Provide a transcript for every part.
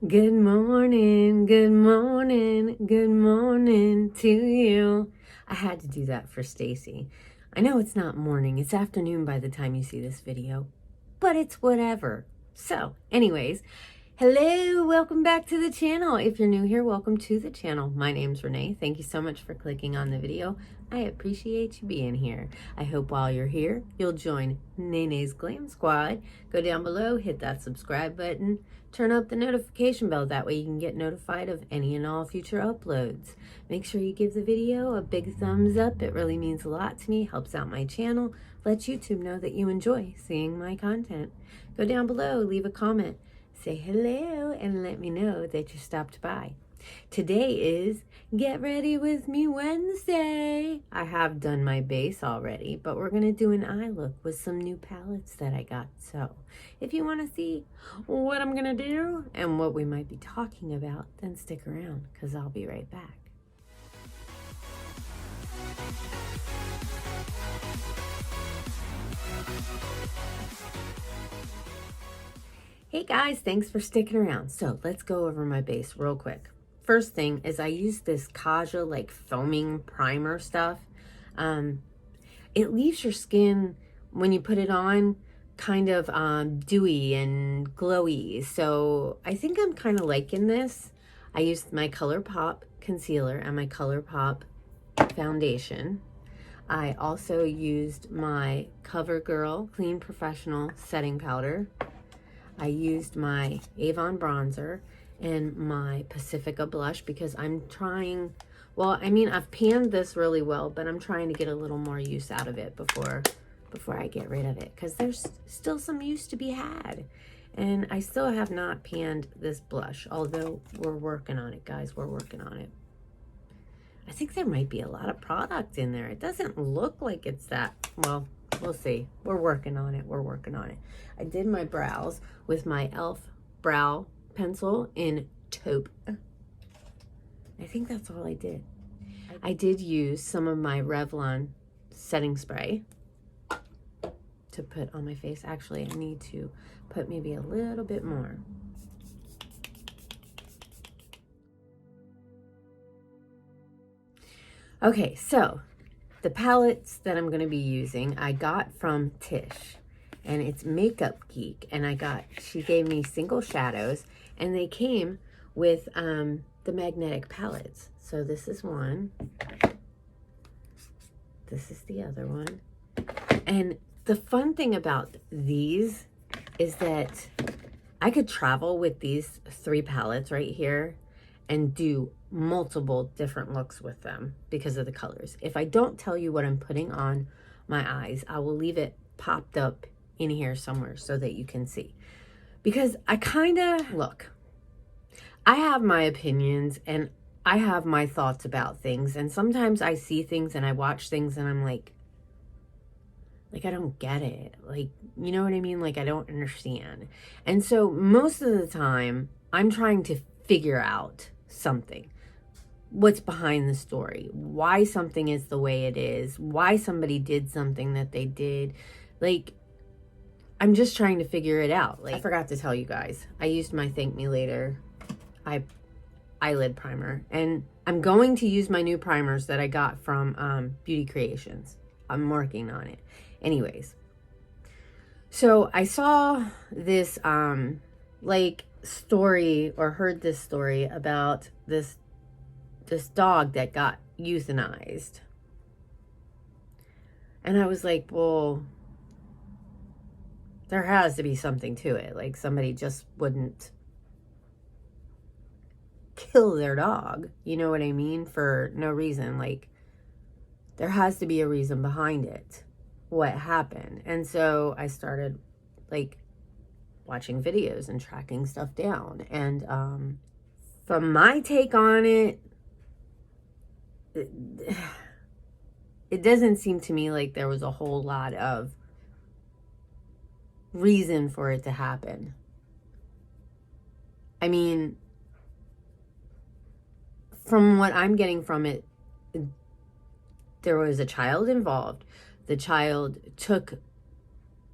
Good morning, good morning, good morning to you. I had to do that for Stacy. I know it's not morning, it's afternoon by the time you see this video, but it's whatever. So, anyways, hello, welcome back to the channel. If you're new here, welcome to the channel. My name's Renee. Thank you so much for clicking on the video. I appreciate you being here. I hope while you're here, you'll join Nene's Glam Squad. Go down below, hit that subscribe button, turn up the notification bell. That way you can get notified of any and all future uploads. Make sure you give the video a big thumbs up. It really means a lot to me, helps out my channel, lets YouTube know that you enjoy seeing my content. Go down below, leave a comment, say hello, and let me know that you stopped by. Today is Get Ready With Me Wednesday. I have done my base already, but we're going to do an eye look with some new palettes that I got. So if you want to see what I'm going to do and what we might be talking about, then stick around because I'll be right back. Hey guys, thanks for sticking around. So let's go over my base real quick. First thing is I use this Kaja like foaming primer stuff. It leaves your skin, when you put it on, kind of dewy and glowy. So I think I'm kind of liking this. I used my ColourPop concealer and my ColourPop foundation. I also used my CoverGirl Clean Professional setting powder. I used my Avon bronzer and my Pacifica blush because I'm trying, well, I mean, I've panned this really well, but I'm trying to get a little more use out of it before I get rid of it, because there's still some use to be had. And I still have not panned this blush, although we're working on it, guys. We're working on it. I think there might be a lot of product in there. It doesn't look like it's that, well, we'll see. We're working on it. We're working on it. I did my brows with my e.l.f. brow pencil in Taupe. I think that's all I did. I did use some of my Revlon setting spray to put on my face. Actually, I need to put maybe a little bit more. Okay, so the palettes that I'm going to be using, I got from Tish, and it's Makeup Geek, and she gave me single shadows, and they came with the magnetic palettes. So this is one, this is the other one, and the fun thing about these is that I could travel with these 3 palettes right here and do multiple different looks with them because of the colors. If I don't tell you what I'm putting on my eyes, I will leave it popped up in here somewhere so that you can see. Because I kind of, look, I have my opinions and I have my thoughts about things, and sometimes I see things and I watch things and I'm like I don't get it. Like, you know what I mean? Like, I don't understand. And so most of the time I'm trying to figure out something. What's behind the story? Why something is the way it is? Why somebody did something that they did? Like, I'm just trying to figure it out. Like, I forgot to tell you guys, I used my Thank Me Later eyelid primer, and I'm going to use my new primers that I got from Beauty Creations. I'm working on it. Anyways, so I saw this like story, or heard this story about this dog that got euthanized. And I was like, well, there has to be something to it. Like, somebody just wouldn't kill their dog, you know what I mean, for no reason. Like, there has to be a reason behind it, what happened. And so I started like watching videos and tracking stuff down, and from my take on it, it doesn't seem to me like there was a whole lot of reason for it to happen. I mean, from what I'm getting from it, there was a child involved. The child took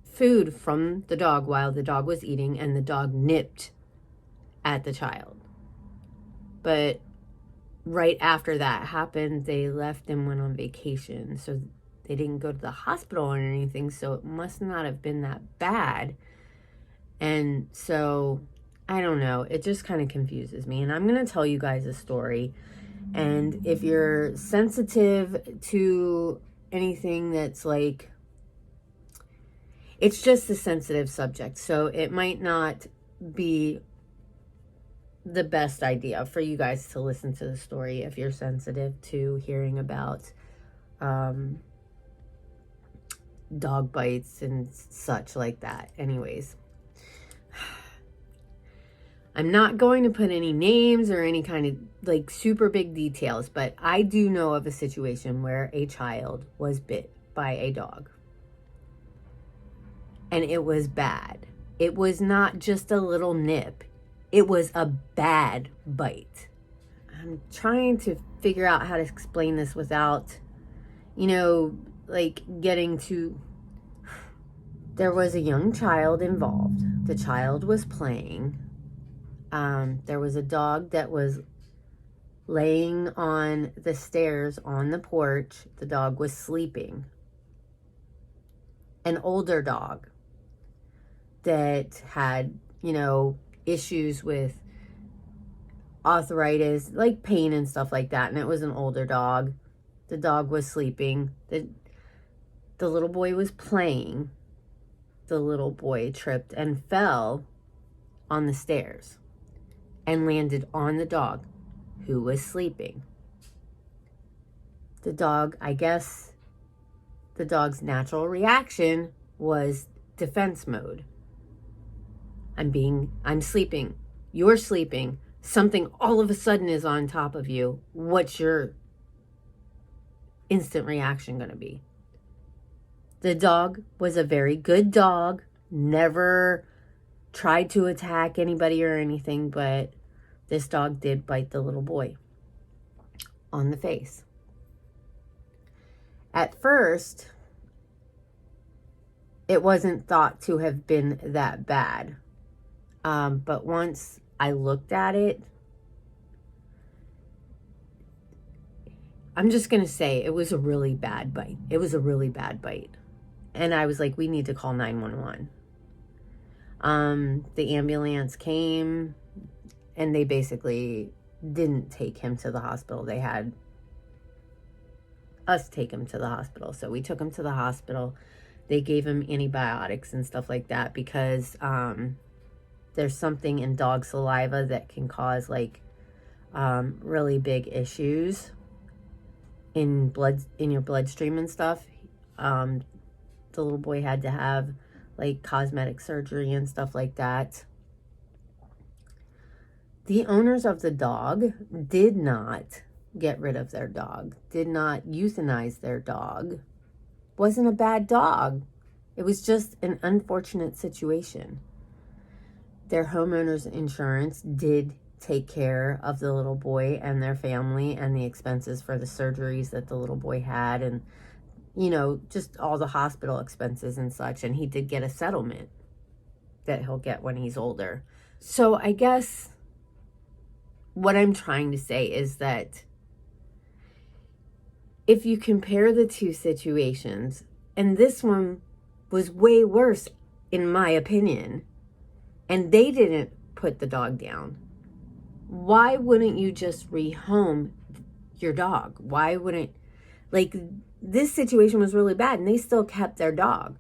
food from the dog while the dog was eating, and the dog nipped at the child. But right after that happened, they left and went on vacation. So they didn't go to the hospital or anything. So it must not have been that bad. And so, I don't know. It just kind of confuses me. And I'm going to tell you guys a story. And if you're sensitive to anything that's like, it's just a sensitive subject. So it might not be the best idea for you guys to listen to the story if you're sensitive to hearing about dog bites and such like that. Anyways, I'm not going to put any names or any kind of like super big details, but I do know of a situation where a child was bit by a dog. And it was bad. It was not just a little nip. It was a bad bite. I'm trying to figure out how to explain this without, you know, like getting to... There was a young child involved. The child was playing. There was a dog that was laying on the stairs on the porch. The dog was sleeping. An older dog that had, you know, issues with arthritis, like pain and stuff like that. And it was an older dog. The dog was sleeping. The little boy was playing. The little boy tripped and fell on the stairs and landed on the dog who was sleeping. The dog, I guess the dog's natural reaction was defense mode. I'm sleeping. You're sleeping. Something all of a sudden is on top of you. What's your instant reaction going to be? The dog was a very good dog. Never tried to attack anybody or anything, but this dog did bite the little boy on the face. At first, it wasn't thought to have been that bad. But once I looked at it, I'm just going to say it was a really bad bite. It was a really bad bite. And I was like, we need to call 911. The ambulance came and they basically didn't take him to the hospital. They had us take him to the hospital. So we took him to the hospital. They gave him antibiotics and stuff like that because there's something in dog saliva that can cause like really big issues in your bloodstream and stuff. The little boy had to have like cosmetic surgery and stuff like that. The owners of the dog did not get rid of their dog, did not euthanize their dog. Wasn't a bad dog. It was just an unfortunate situation. Their homeowner's insurance did take care of the little boy and their family and the expenses for the surgeries that the little boy had and, you know, just all the hospital expenses and such. And he did get a settlement that he'll get when he's older. So I guess what I'm trying to say is that if you compare the two situations, and this one was way worse in my opinion, and they didn't put the dog down, why wouldn't you just rehome your dog? Why wouldn't, like, this situation was really bad and they still kept their dog.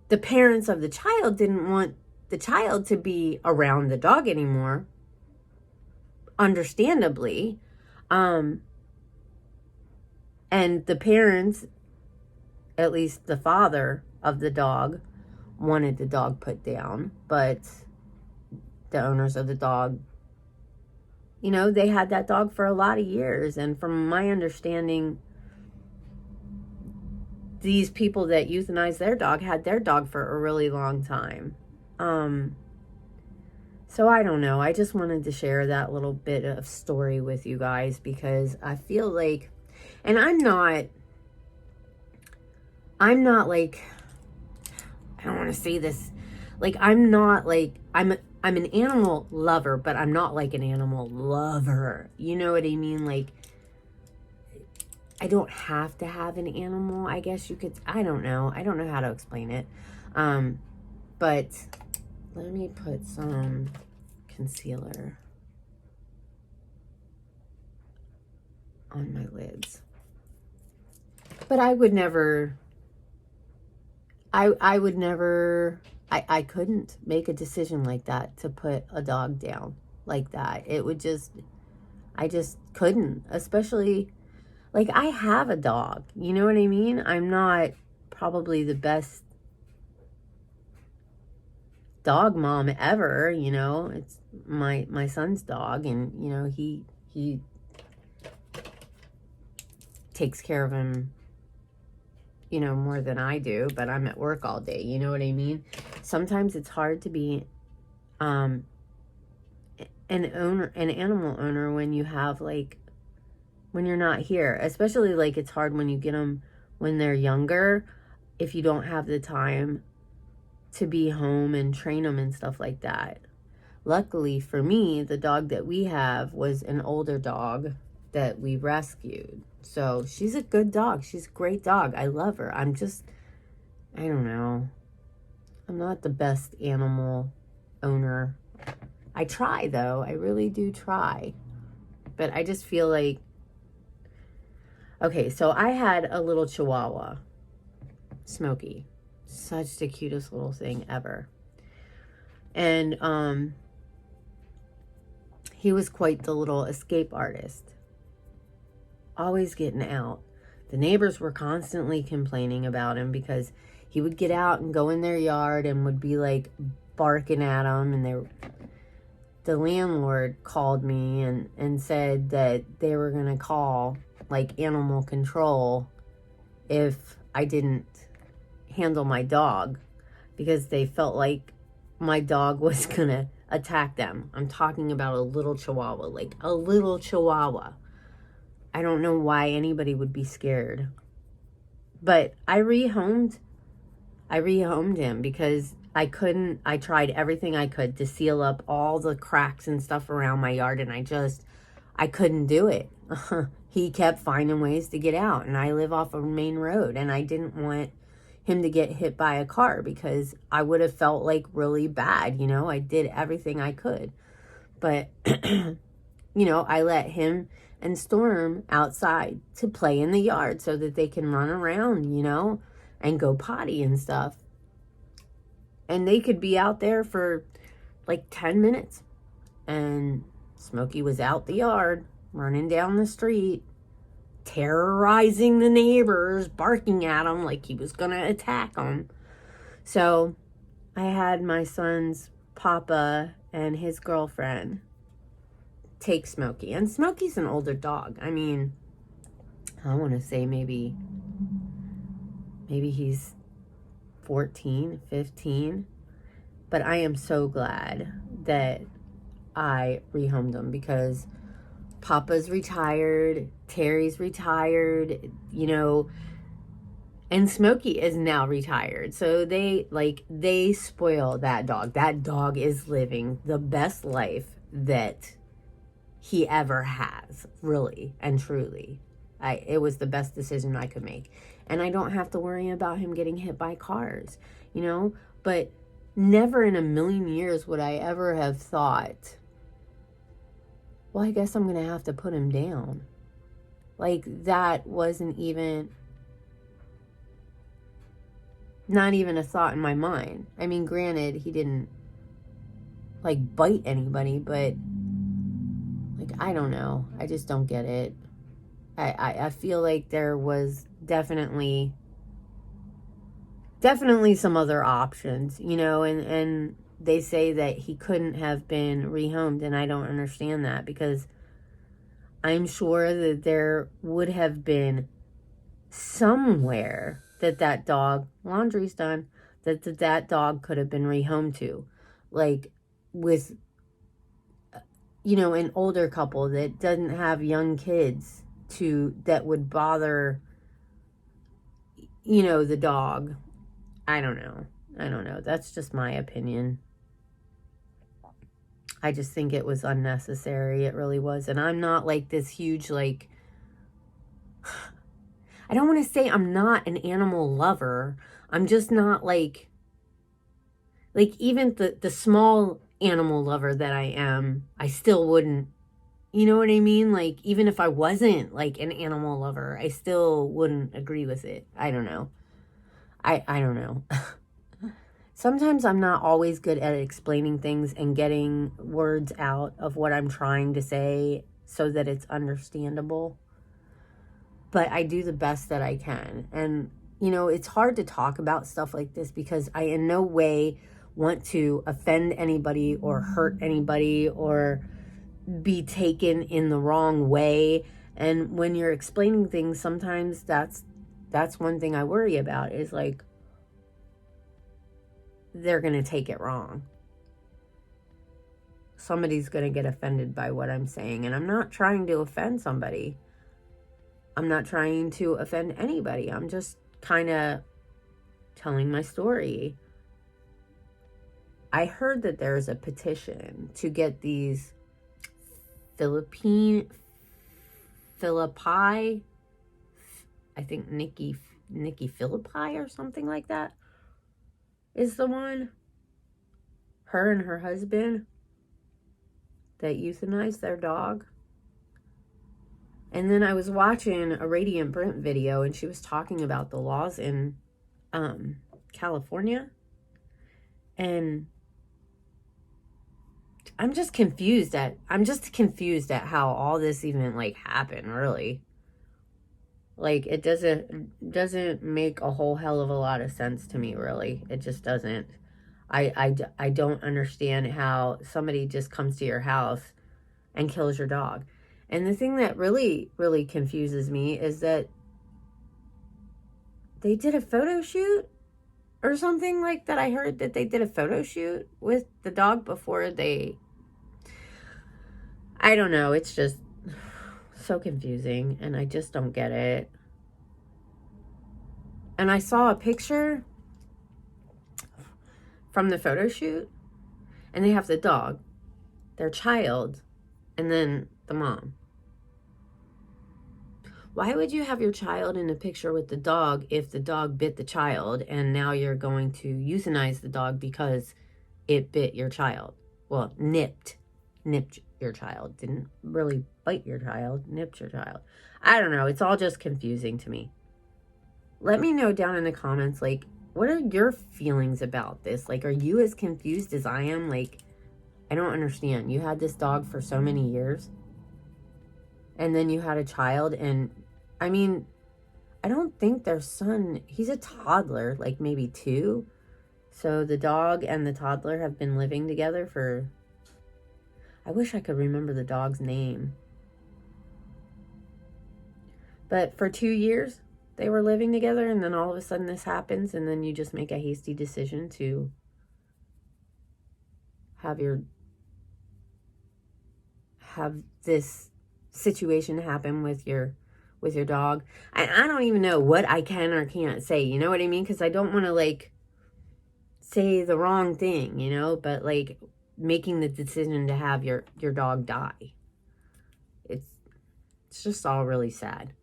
The parents of the child didn't want the child to be around the dog anymore, understandably. And the parents, at least the father of the dog, wanted the dog put down, but the owners of the dog, you know, they had that dog for a lot of years. And from my understanding, these people that euthanized their dog had their dog for a really long time. So I don't know. I just wanted to share that little bit of story with you guys because I feel like, and I'm not like, I don't want to say this, like, I'm not like, I'm an animal lover, but I'm not like an animal lover. You know what I mean? Like, I don't have to have an animal, I guess you could. I don't know how to explain it. But let me put some concealer on my lids. But I would never, I couldn't make a decision like that to put a dog down like that. It would just, I just couldn't, especially, like, I have a dog, you know what I mean? I'm not probably the best dog mom ever, you know. It's my son's dog, and, you know, he takes care of him, you know, more than I do, but I'm at work all day, you know what I mean? Sometimes it's hard to be an animal owner when you have, like, when you're not here, especially, like, it's hard when you get them when they're younger, if you don't have the time to be home and train them and stuff like that. Luckily for me, the dog that we have was an older dog that we rescued. So she's a good dog. She's a great dog. I love her. I don't know. I'm not the best animal owner. I try, though. I really do try. But I just feel like, okay, so I had a little Chihuahua, Smokey. Such the cutest little thing ever. And he was quite the little escape artist. Always getting out. The neighbors were constantly complaining about him because he would get out and go in their yard and would be, like, barking at them. And the landlord called me and said that they were going to call, like, animal control if I didn't handle my dog, because they felt like my dog was going to attack them. I'm talking about a little Chihuahua, like a little Chihuahua. I don't know why anybody would be scared. But I rehomed him because I tried everything I could to seal up all the cracks and stuff around my yard, and I couldn't do it. He kept finding ways to get out, and I live off a main road, and I didn't want him to get hit by a car because I would have felt, like, really bad, you know. I did everything I could. But, you know, I let him and Storm outside to play in the yard so that they can run around, you know, and go potty and stuff. And they could be out there for like 10 minutes. And Smokey was out the yard, running down the street, terrorizing the neighbors, barking at them like he was going to attack them. So I had my son's papa and his girlfriend take Smokey. And Smokey's an older dog. I mean, I want to say maybe he's 14, 15. But I am so glad that I rehomed him because Papa's retired, Terry's retired, you know, and Smokey is now retired. So they spoil that dog. That dog is living the best life that he ever has, really and truly. It was the best decision I could make. And I don't have to worry about him getting hit by cars, you know, but never in a million years would I ever have thought, well, I guess I'm going to have to put him down. Like, that wasn't even, not even a thought in my mind. I mean, granted, he didn't, like, bite anybody, but, like, I don't know. I just don't get it. I feel like there was definitely some other options, you know, and they say that he couldn't have been rehomed, and I don't understand that because I'm sure that there would have been somewhere that dog, laundry's done, that dog could have been rehomed to, like with, you know, an older couple that doesn't have young kids that would bother, you know, the dog. I don't know. That's just my opinion. I just think it was unnecessary. It really was. And I'm not like this huge, like, I don't want to say I'm not an animal lover. I'm just not like even the small animal lover that I am, I still wouldn't, you know what I mean? Like, even if I wasn't like an animal lover, I still wouldn't agree with it. I don't know. I don't know. Sometimes I'm not always good at explaining things and getting words out of what I'm trying to say so that it's understandable. But I do the best that I can. And, you know, it's hard to talk about stuff like this because I in no way want to offend anybody or hurt anybody or be taken in the wrong way. And when you're explaining things, sometimes that's one thing I worry about is like, they're going to take it wrong. Somebody's going to get offended by what I'm saying. And I'm not trying to offend somebody. I'm not trying to offend anybody. I'm just kind of telling my story. I heard that there's a petition to get these Philippi, I think Nikki Philippi or something like that is the one, her and her husband, that euthanized their dog. And then I was watching a Radiant Brent video and she was talking about the laws in California. And I'm just confused at how all this even like happened, really. Like, it doesn't make a whole hell of a lot of sense to me, really. It just doesn't. I don't understand how somebody just comes to your house and kills your dog. And the thing that really, really confuses me is that they did a photo shoot or something like that. I heard that they did a photo shoot with the dog before they... I don't know. It's just so confusing and I just don't get it. And I saw a picture from the photo shoot and they have the dog, their child, and then the mom. Why would you have your child in a picture with the dog if the dog bit the child and now you're going to euthanize the dog because it bit your child? Well, nipped your child. Didn't really bite your child, nipped your child. I don't know. It's all just confusing to me. Let me know down in the comments, like, what are your feelings about this? Like, are you as confused as I am? Like, I don't understand. You had this dog for so many years. And then you had a child. And, I mean, I don't think their son, he's a toddler, like maybe 2. So the dog and the toddler have been living together for... I wish I could remember the dog's name. But for 2 years, they were living together, and then all of a sudden this happens, and then you just make a hasty decision to have this situation happen with your dog. I don't even know what I can or can't say, you know what I mean? Because I don't want to, like, say the wrong thing, you know? But, like, making the decision to have your dog die. It's just all really sad.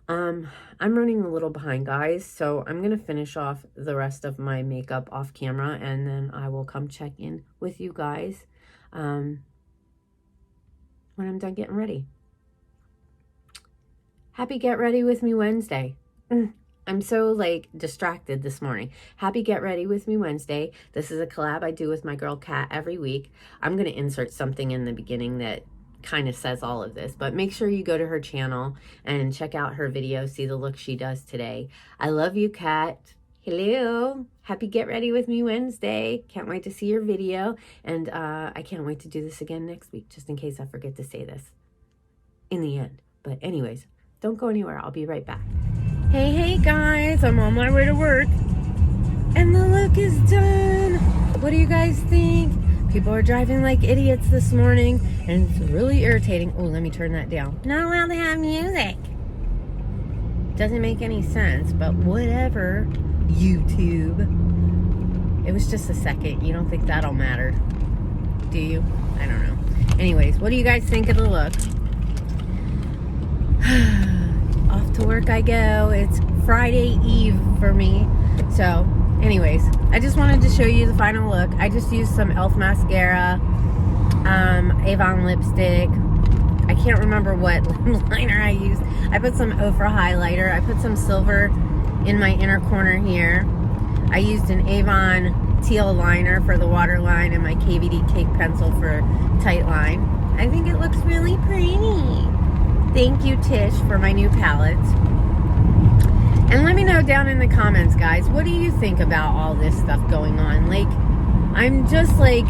I'm running a little behind, guys, so I'm going to finish off the rest of my makeup off camera, and then I will come check in with you guys when I'm done getting ready. Happy Get Ready With Me Wednesday. I'm so, like, distracted this morning. Happy Get Ready With Me Wednesday. This is a collab I do with my girl Kat every week. I'm going to insert something in the beginning that kind of says all of this, but make sure you go to her channel and check out her video, see the look she does today. I love you, Kat. Hello. Happy Get Ready With Me Wednesday. Can't wait to see your video, and I can't wait to do this again next week, just in case I forget to say this in the end. But anyways, don't go anywhere. I'll be right back. Hey guys, I'm on my way to work and the look is done. What do you guys think? People are driving like idiots this morning and it's really irritating. Oh, let me turn that down. Not allowed to have music. Doesn't make any sense, but whatever. YouTube. It was just a second. You don't think that'll matter? do you? I don't know. Anyways, what do you guys think of the look? Off to work I go. It's Friday Eve for me. So, anyways, I just wanted to show you the final look. I just used some e.l.f. mascara, Avon lipstick. I can't remember what liner I used. I put some Ofra highlighter. I put some silver in my inner corner here. I used an Avon teal liner for the waterline and my KVD cake pencil for tight line. I think it looks really pretty. Thank you, Tish, for my new palette. And let me know down in the comments, guys, what do you think about all this stuff going on? Like, I'm just like,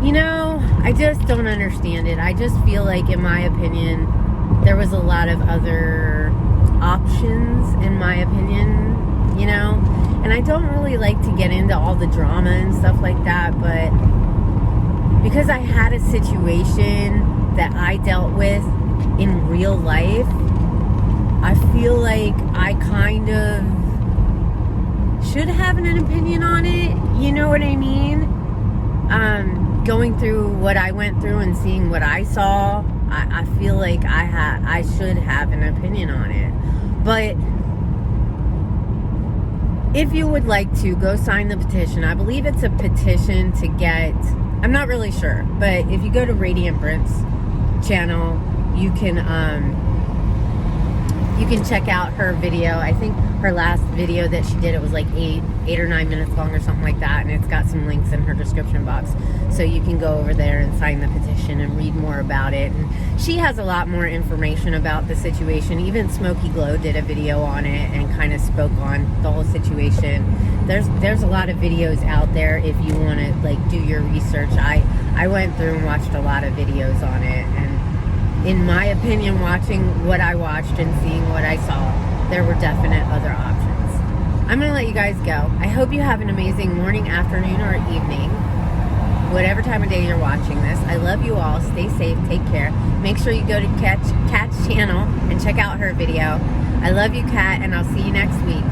you know, I just don't understand it. I just feel like, in my opinion, there was a lot of other options, in my opinion, you know? And I don't really like to get into all the drama and stuff like that, but because I had a situation that I dealt with in real life, I feel like I kind of should have an opinion on it. You know what I mean? Going through what I went through and seeing what I saw, I feel like I should have an opinion on it. But if you would like to, go sign the petition. I believe it's a petition to get, I'm not really sure, but if you go to Radiant Brent's channel, you can check out her video. I think her last video that she did, it was like 8 or 9 minutes long or something like that, and it's got some links in her description box, so you can go over there and sign the petition and read more about it. And she has a lot more information about the situation. Even Smokey Glow did a video on it and kind of spoke on the whole situation. There's a lot of videos out there if you want to like do your research. I went through and watched a lot of videos on it, and in my opinion, watching what I watched and seeing what I saw, there were definite other options. I'm going to let you guys go. I hope you have an amazing morning, afternoon, or evening, whatever time of day you're watching this. I love you all. Stay safe. Take care. Make sure you go to Kat's channel and check out her video. I love you, Kat, and I'll see you next week.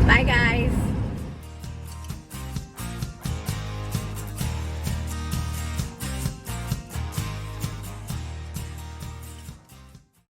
Bye, guys.